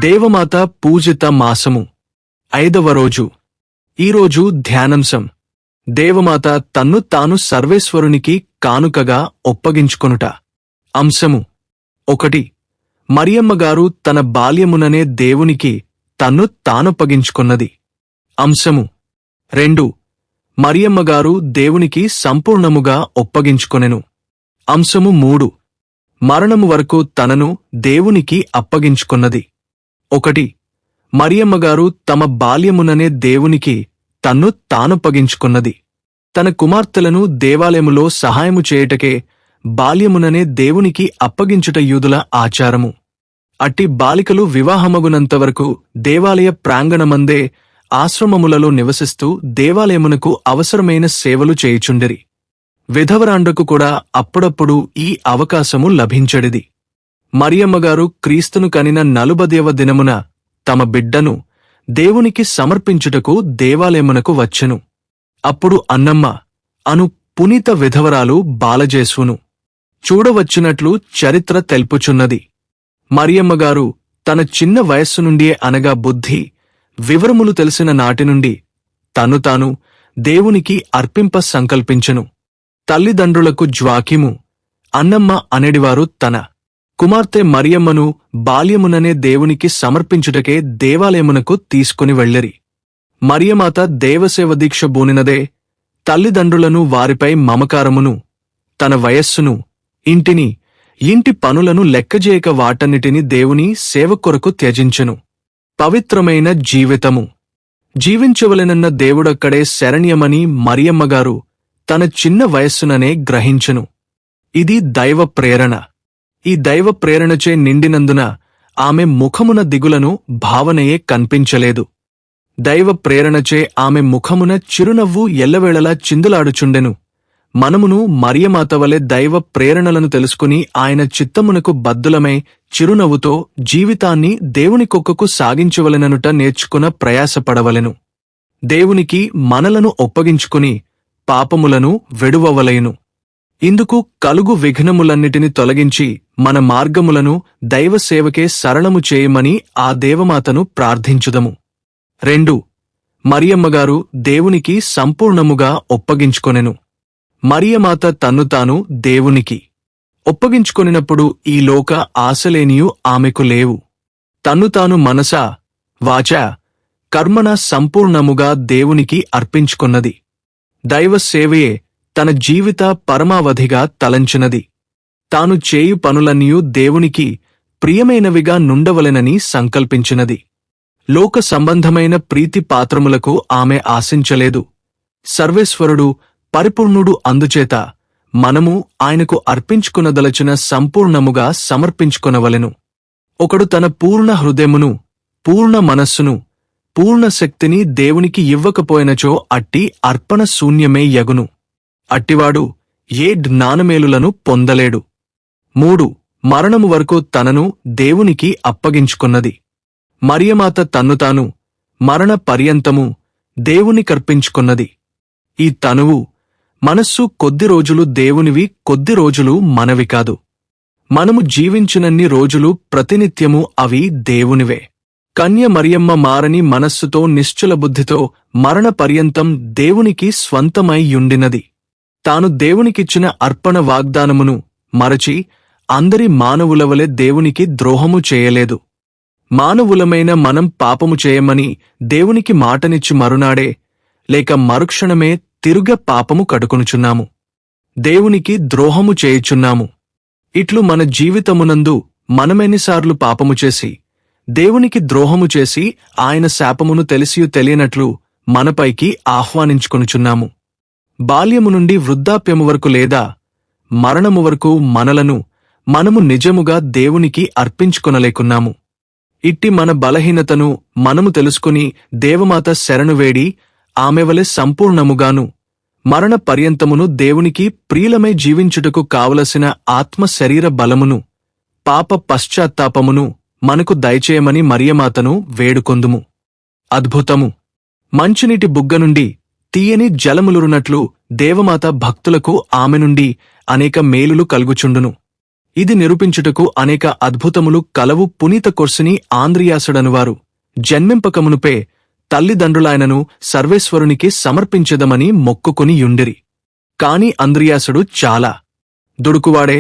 దేవమాత పూజిత మాసము 5వ రోజు. ఈరోజు ధ్యానాంశం దేవమాత తన్ను తాను సర్వేశ్వరునికి కానుకగా ఒప్పగించుకొనుట. అంశము 1. మరియమ్మగారు తన బాల్యముననే దేవునికి తన్ను తానొప్పగించుకొన్నది. అంశము 2. మరియమ్మగారు దేవునికి సంపూర్ణముగా ఒప్పగించుకొనెను. అంశము 3. మరణము వరకు తనను దేవునికి అప్పగించుకొన్నది. 1. మరియమ్మగారు తమ బాల్యముననే దేవునికి తన్ను తానొప్పగించుకొన్నది. తన కుమార్తెలను దేవాలయములో సహాయము చేయుటకే బాల్యముననే దేవునికి అప్పగించుట యూదుల ఆచారము. అట్టి బాలికలు వివాహమగునంతవరకు దేవాలయ ప్రాంగణమందే ఆశ్రమములలో నివసిస్తూ దేవాలయమునకు అవసరమైన సేవలు చేయుచుండిరి. విధవరాండ్రకు కూడా అప్పుడప్పుడు ఈ అవకాశము లభించడిది. మరియమ్మగారు క్రీస్తును కనిన 40వ దినమున తమ బిడ్డను దేవునికి సమర్పించుటకు దేవాలయమునకు వచ్చెను. అప్పుడు అన్నమ్మ అను పునీత విధవరాలు బాలజేసును చూడవచ్చునట్లు చరిత్ర తెలుపుచున్నది. మరియమ్మగారు తన చిన్న వయస్సు నుండియే అనగా బుద్ధి వివరములు తెలిసిన నాటి నుండి తను తాను దేవునికి అర్పింప సంకల్పించెను. తల్లిదండ్రులకు జ్వాకిము, అన్నమ్మ అనేడివారు తన కుమార్తె మరియమ్మను బాల్యముననే దేవునికి సమర్పించుటకే దేవాలయమునకు తీసుకుని వెళ్ళిరి. మరియమాత దేవసేవ దీక్ష బూనినదే తల్లిదండ్రులను వారిపై మమకారమును, తన వయస్సును, ఇంటిని, ఇంటి పనులను లెక్కజేయక వాటన్నిటిని దేవుని సేవ కొరకు త్యజించెను. పవిత్రమైన జీవితము జీవించవలెనన్న దేవుడక్కడే శరణ్యమని మరియమ్మగారు తన చిన్న వయస్సుననే గ్రహించెను. ఇది దైవ ప్రేరణ. ఈ దైవ ప్రేరణచే నిండినందున ఆమె ముఖమున దిగులను భావనయే కనిపించలేదు. దైవ ప్రేరణచే ఆమె ముఖమున చిరునవ్వు ఎల్లవేళలా చిందులాడుచుండెను. మనమును మరియమాత వలె దైవ ప్రేరణలను తెలుసుకుని ఆయన చిత్తమునకు బద్దులమై చిరునవ్వుతో జీవితాన్ని దేవునికొక్కకు సాగించవలెననుట నేర్చుకున ప్రయాసపడవలెను. దేవునికి మనలను ఒప్పగించుకుని పాపములను వెడువవలెను. ఇందుకు కలుగు విఘ్నములన్నిటిని తొలగించి మన మార్గములను దైవసేవకే సరళము చేయమని ఆ దేవమాతను ప్రార్థించుదము. 2. మరియమ్మగారు దేవునికి సంపూర్ణముగా ఒప్పగించుకొనెను. మరియమాత తన్ను తాను దేవునికి ఒప్పగించుకొనినప్పుడు ఈ లోక ఆశలేనియు ఆమెకు లేవు. తన్ను తాను మనసా, వాచా, కర్మణ సంపూర్ణముగా దేవునికి అర్పించుకొన్నది. దైవ సేవయే తన జీవిత పరమావధిగా తలంచినది. తాను చేయు పనులన్నీయూ దేవునికి ప్రియమైనవిగా నుండవలెనని సంకల్పించినది. లోక సంబంధమైన ప్రీతి పాత్రములకు ఆమె ఆశించలేదు. సర్వేశ్వరుడు పరిపూర్ణుడు, అందుచేత మనము ఆయనకు అర్పించుకొనదలచిన సంపూర్ణముగా సమర్పించుకొనవలెను. ఒకడు తన పూర్ణ హృదయమును, పూర్ణ మనస్సును, పూర్ణ శక్తిని దేవునికి ఇవ్వకపోయినచో అట్టి అర్పణ శూన్యమే యగును. అట్టివాడు ఏ జ్ఞానమేలులను పొందలేడు. 3. మరణము వరకు తనను దేవునికి అప్పగించుకొన్నది. మరియమాత తన్ను తాను మరణ పర్యంతము దేవునికర్పించుకొన్నది. ఈ తనువు, మనస్సు కొద్ది రోజులు దేవునివి, కొద్ది రోజులు మనవి కాదు. మనము జీవించినన్ని రోజులు ప్రతినిత్యము అవి దేవునివే. కన్య మరియమ్మ మారని మనస్సుతో నిశ్చల బుద్ధితో మరణ పర్యంతం దేవునికి స్వంతమై యుండినది. తాను దేవునికిచ్చిన అర్పణ వాగ్దానమును మరచి అందరి మానవులవలె దేవునికి ద్రోహము చేయలేదు. మానవులమైన మనం పాపము చేయమని దేవునికి మాటనిచ్చి మరునాడే లేక మరుక్షణమే తిరుగ పాపము కడుకొనుచున్నాము. దేవునికి ద్రోహము చేయుచున్నాము. ఇట్లు మన జీవితమునందు మనమెన్నిసార్లు పాపము చేసి దేవునికి ద్రోహము చేసి ఆయన శాపమును తెలిసియు తెలియనట్లు మనపైకి ఆహ్వానించుకొనుచున్నాము. బాల్యము నుండి వృద్ధాప్యము వరకు లేదా మరణము వరకు మనలను మనము నిజముగా దేవునికి అర్పించుకొనలేకున్నాము. ఇట్టి మన బలహీనతను మనము తెలుసుకుని దేవమాత శరణువేడి ఆమెవలె సంపూర్ణముగాను మరణ పర్యంతమును దేవునికి ప్రియులమై జీవించుటకు కావలసిన ఆత్మ శరీర బలమును, పాప పశ్చాత్తాపమును మనకు దయచేయమని మరియమాతను వేడుకొందుము. అద్భుతము. మంచినీటి బుగ్గ నుండి తీయని జలములురునట్లు దేవమాత భక్తులకు ఆమె నుండి అనేక మేలులు కలుగుచుండును. ఇది నిరూపించుటకు అనేక అద్భుతములు కలవు. పునీత కొర్సిని ఆంద్రియాసుడనువారు జన్మింపకమునుపే తల్లిదండ్రులాయనను సర్వేశ్వరునికి సమర్పించెదమని మొక్కుకుని యుండిరి. కాని అంద్రియాసుడు చాలా దుడుకువాడే.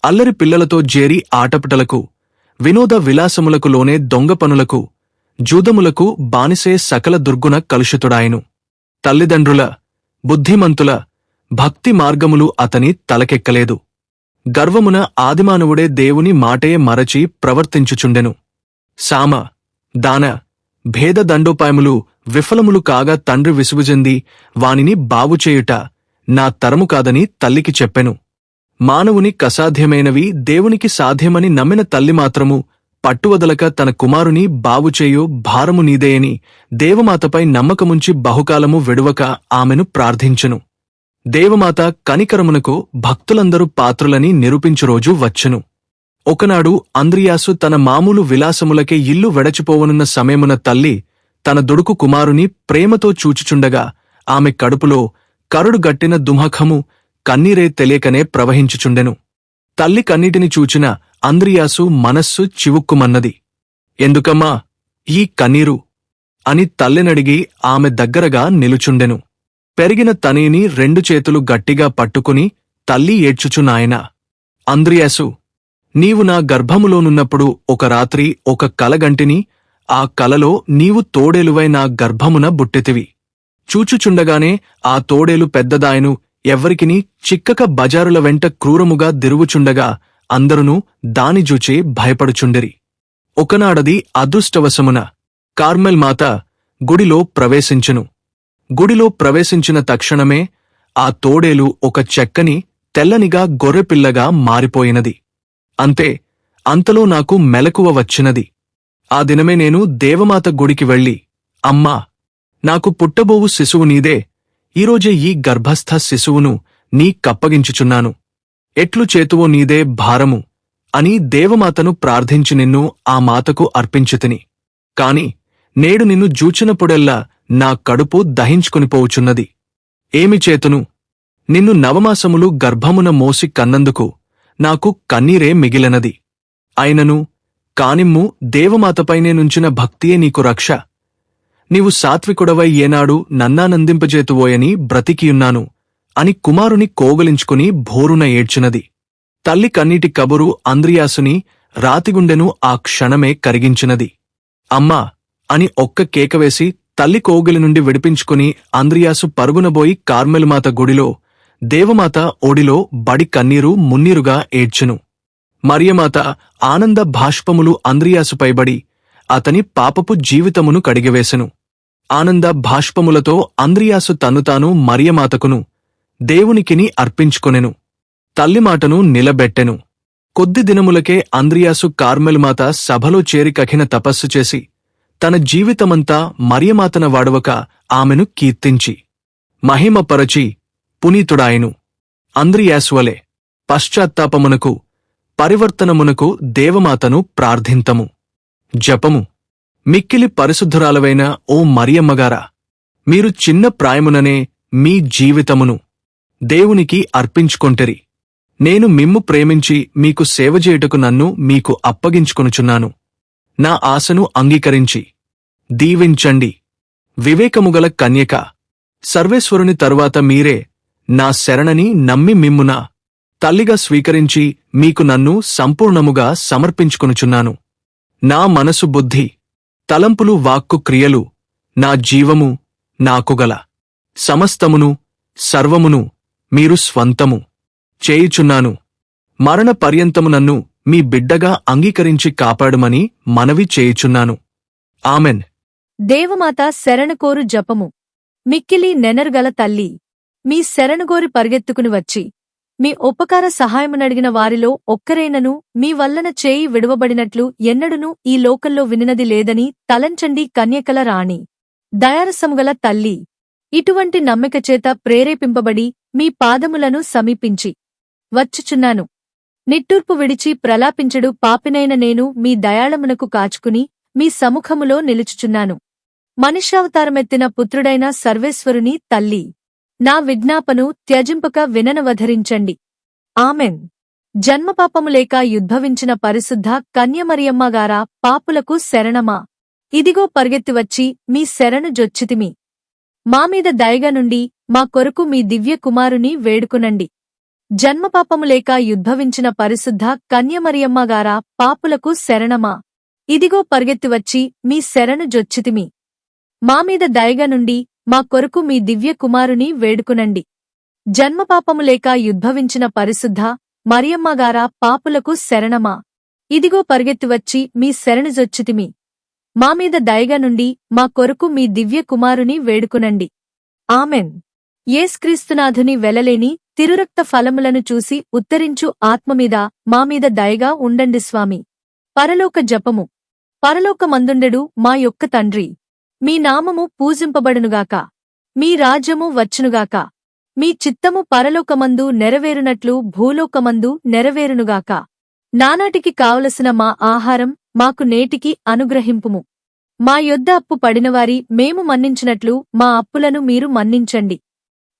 అల్లరి పిల్లలతో జేరి ఆటపుటలకు, వినోద విలాసములకు లోనే దొంగపనులకు, జూదములకు బానిసే సకల దుర్గుణ కలుషితుడాయెను. తల్లిదండ్రుల, బుద్ధిమంతుల భక్తి మార్గములు అతని తలకెక్కలేదు. గర్వమున ఆదిమానవుడే దేవుని మాటే మరచి ప్రవర్తించుచుండెను. సామ, దాన, భేద దండోపాయములు విఫలములు కాగా తండ్రి విసుగుచెంది వానిని బాగుచేయుట నా తరము కాదని తల్లికి చెప్పెను. మానవుని కసాధ్యమైనవి దేవునికి సాధ్యమని నమ్మిన తల్లి మాత్రము పట్టువదలక తన కుమారుని బాగుచేయు భారము నీదేయని దేవమాతపై నమ్మకముంచి బహుకాలము విడువక ఆమెను ప్రార్థించెను. దేవమాత కనికరమునకు భక్తులందరూ పాత్రులని నిరూపించు రోజు వచ్చెను. ఒకనాడు అంద్రియాసు తన మామూలు విలాసములకే ఇల్లు వెడచిపోవనున్న సమయమున తల్లి తన దుడుకు కుమారుని ప్రేమతో చూచుచుండగా ఆమె కడుపులో కరుడుగట్టిన దుమఖము కన్నీరే తెలియకనే ప్రవహించుచుండెను. తల్లి కన్నీటిని చూచిన అంద్రియాసు మనస్సు చివుక్కుమన్నది. ఎందుకమ్మా ఈ కన్నీరు అని తల్లినడిగి ఆమె దగ్గరగా నిలుచుండెను. పెరిగిన తనయుని 2 చేతులు గట్టిగా పట్టుకుని తల్లి ఏడ్చుచు నాయనా, అంద్రియాసు, నీవు నా గర్భములోనున్నప్పుడు ఒక రాత్రి ఒక కలగంటిని, ఆ కలలో నీవు తోడేలువై నా గర్భమున బుట్టెతివి. చూచుచుండగానే ఆ తోడేలు పెద్దదాయను, ఎవ్వరికిని చిక్కక బజారుల వెంట క్రూరముగా దిరుగుచుండగా అందరునూ దానిజూచి భయపడుచుండిరి. ఒకనాడది అదృష్టవశమున కార్మెల్ మాత గుడిలో ప్రవేశించెను. గుడిలో ప్రవేశించిన తక్షణమే ఆ తోడేలు ఒక చెక్కని తెల్లనిగా గొర్రెపిల్లగా మారిపోయినది. అంతే, అంతలో నాకు మెలకువ వచ్చినది. ఆ దినమే నేను దేవమాత గుడికి వెళ్ళి, అమ్మా, నాకు పుట్టబోవు శిశువు నీదే, ఈరోజే ఈ గర్భస్థ శిశువును నీ కప్పగించుచున్నాను, ఎట్లు చేతువో నీదే భారము అని దేవమాతను ప్రార్థించి నిన్ను ఆ మాతకు అర్పించితిని. కాని నేడు నిన్ను జూచినప్పుడెల్లా నా కడుపు దహించుకొనిపోవుచున్నది. ఏమి చేతును? నిన్ను నవమాసములు గర్భమున మోసి కన్నందుకు నాకు కన్నీరే మిగిలినది. అయినను కానిమ్ము, దేవమాతపైనే నుంచిన భక్తియే నీకు రక్ష. నీవు సాత్వికుడవై ఏనాడు నన్నానందింపజేతువోయని బ్రతికియున్నాను అని కుమారుని కోగలించుకుని భోరున ఏడ్చినది. తల్లి కన్నీటి కబురు అంద్రియాసుని రాతిగుండెను ఆ క్షణమే కరిగించినది. అమ్మా అని ఒక్క కేకవేసి తల్లి కోగిలి నుండి విడిపించుకుని అంద్రియాసు పరుగునబోయి కార్మెలుమాత గుడిలో దేవమాత ఓడిలో బడి కన్నీరు మున్నీరుగా ఏడ్చెను. మరియమాత ఆనంద భాష్పములు అంద్రియాసుపైబడి అతని పాపపు జీవితమును కడిగివేసెను. ఆనంద భాష్పములతో అంద్రియాసు తన్నుతాను మరియమాతకును దేవునికిని అర్పించుకొనెను. తల్లిమాటను నిలబెట్టెను. కొద్ది దినములకే అంద్రియాసు కార్మెలుమాత సభలో చేరి కఠిన తపస్సు చేసి తన జీవితమంతా మరియమాతన వాడవక ఆమెను కీర్తించి మహిమపరచి పునీతుడాయెను. అంద్రియాసువలే పశ్చాత్తాపమునకు పరివర్తనమునకు దేవమాతను ప్రార్థింతము. జపము. మిక్కిలి పరిశుద్ధురాలవైన ఓ మరియమ్మగారా, మీరు చిన్న ప్రాయముననే మీ జీవితమును దేవునికి అర్పించుకొంటిరి. నేను మిమ్ము ప్రేమించి మీకు సేవజేయుటకు నన్ను మీకు అప్పగించుకొనుచున్నాను. నా ఆశను అంగీకరించి దీవించండి. వివేకముగల కన్యక, సర్వేశ్వరుని తరువాత మీరే నా శరణని నమ్మి మిమ్మున తల్లిగా స్వీకరించి మీకు నన్ను సంపూర్ణముగా సమర్పించుకొనుచున్నాను. నా మనసు, బుద్ధి, తలంపులు, వాక్కు, క్రియలు, నా జీవము, నాకుగల సమస్తమును సర్వమును మీరు స్వంతము చేయుచున్నాను. మరణ పర్యంతము నన్ను మీ బిడ్డగా అంగీకరించి కాపాడుమని మనవి చేయుచున్నాను. ఆమెన్. దేవమాత శరణుకోరు జపము. మిక్కిలి నెనరుగల తల్లి, మీ శరణుగోరి పరిగెత్తుకుని వచ్చి మీ ఉపకార సహాయమునడిగిన వారిలో ఒక్కరైనను మీ వల్లన చేయి విడువబడినట్లు ఎన్నడునూ ఈ లోకంలో వినినది లేదని తలంచండి. కన్యకల రాణి, దయారసముగల తల్లి, ఇటువంటి నమ్మికచేత ప్రేరేపింపబడి మీ పాదములను సమీపించి వచ్చుచున్నాను. నిట్టూర్పు విడిచి ప్రలాపించడు పాపినైన నేను మీ దయాళమునకు కాచుకుని మీ సముఖములో నిలుచుచున్నాను. మనుష్యావతారమెత్తిన పుత్రుడైన సర్వేశ్వరుని తల్లి, నా విజ్ఞాపను త్యజింపక విననవధరించండి. ఆమెన్. జన్మపాపము లేక యుద్భవించిన పరిశుద్ధ కన్యమరియమ్మగారా పాపులకు శరణమా ఇదిగో పరిగెత్తి వచ్చి మీ శరణు జొచ్చితిమి. మామీద దయగా నుండి మా కొరకు మీ దివ్య కుమారుని వేడుకునండి. జన్మపాపము లేక యుద్భవించిన పరిశుద్ధ కన్యమరియమ్మగారా పాపులకు శరణమా ఇదిగో పరిగెత్తి వచ్చి మీ శరణు జొచ్చితిమి. మామీద దయగా నుండి మా కొరకు మీ దివ్య కుమారుని వేడుకునండి. జన్మపాపము లేక యుద్భవించిన పరిశుద్ధ మరియమ్మగారా పాపులకు శరణమా ఇదిగో పరిగెత్తి వచ్చి మీ శరణు జొచ్చితిమి. మామీద దయగా నుండి మా కొరకు మీ దివ్య కుమారుని వేడుకునండి. ఆమెన్. యేసుక్రీస్తునాథుని వెలలేని తిరురక్త ఫలములను చూసి ఉత్తరించు ఆత్మమీద మామీద దయగా ఉండండి స్వామి. పరలోక జపము. పరలోకమందుండెడు మా యొక్క తండ్రి, మీ నామము పూజింపబడునుగాక. మీ రాజ్యము వచ్చునుగాక. మీ చిత్తము పరలోకమందు నెరవేరునట్లు భూలోకమందు నెరవేరునుగాక. నానాటికి కావలసిన మా ఆహారం మాకు నేటికి అనుగ్రహింపుము. మా యొద్ద అప్పు పడినవారి మేము మన్నించినట్లు మా అప్పులను మీరు మన్నించండి.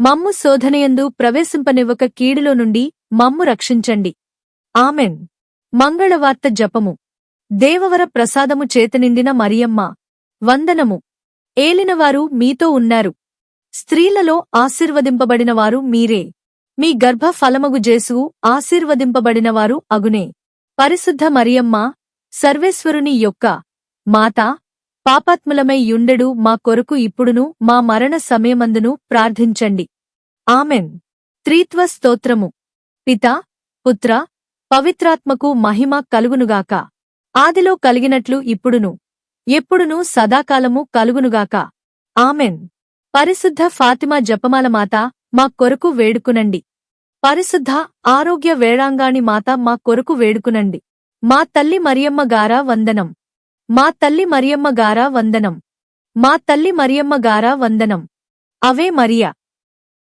మమ్ము శోధనయందు ప్రవేశింపనివ్వక కీడులో నుండి మమ్ము రక్షించండి. ఆమెన్. మంగళవార్త జపము. దేవవర ప్రసాదము చేతనిండిన మరియమ్మ, వందనము. ఏలినవారు మీతో ఉన్నారు. స్త్రీలలో ఆశీర్వదింపబడినవారు మీరే. మీ గర్భ ఫలమగు జేసువు ఆశీర్వదింపబడినవారు అగునే. పరిశుద్ధ మరియమ్మ, సర్వేశ్వరుని యొక్క మాత, పాపాత్ములమై యుండెడు మా కొరకు ఇప్పుడును మా మరణ సమయమందును ప్రార్థించండి. ఆమెన్. త్రిత్వ స్తోత్రము. పితా, పుత్ర, పవిత్రాత్మకు మహిమ కలుగునుగాక. ఆదిలో కలిగినట్లు ఇప్పుడును ఎప్పుడునూ సదాకాలము కలుగునుగాక. ఆమెన్. పరిశుద్ధ ఫాతిమా జపమాల మాత మా కొరకు వేడుకునండి. పరిశుద్ధ ఆరోగ్య వేళాంగాణి మాత మా కొరకు వేడుకునండి. మా తల్లి మరియమ్మ గారా వందనం. మా తల్లి మరియమ్మ గారా వందనం. మా తల్లి మరియమ్మ గారా వందనం. అవే మరియా.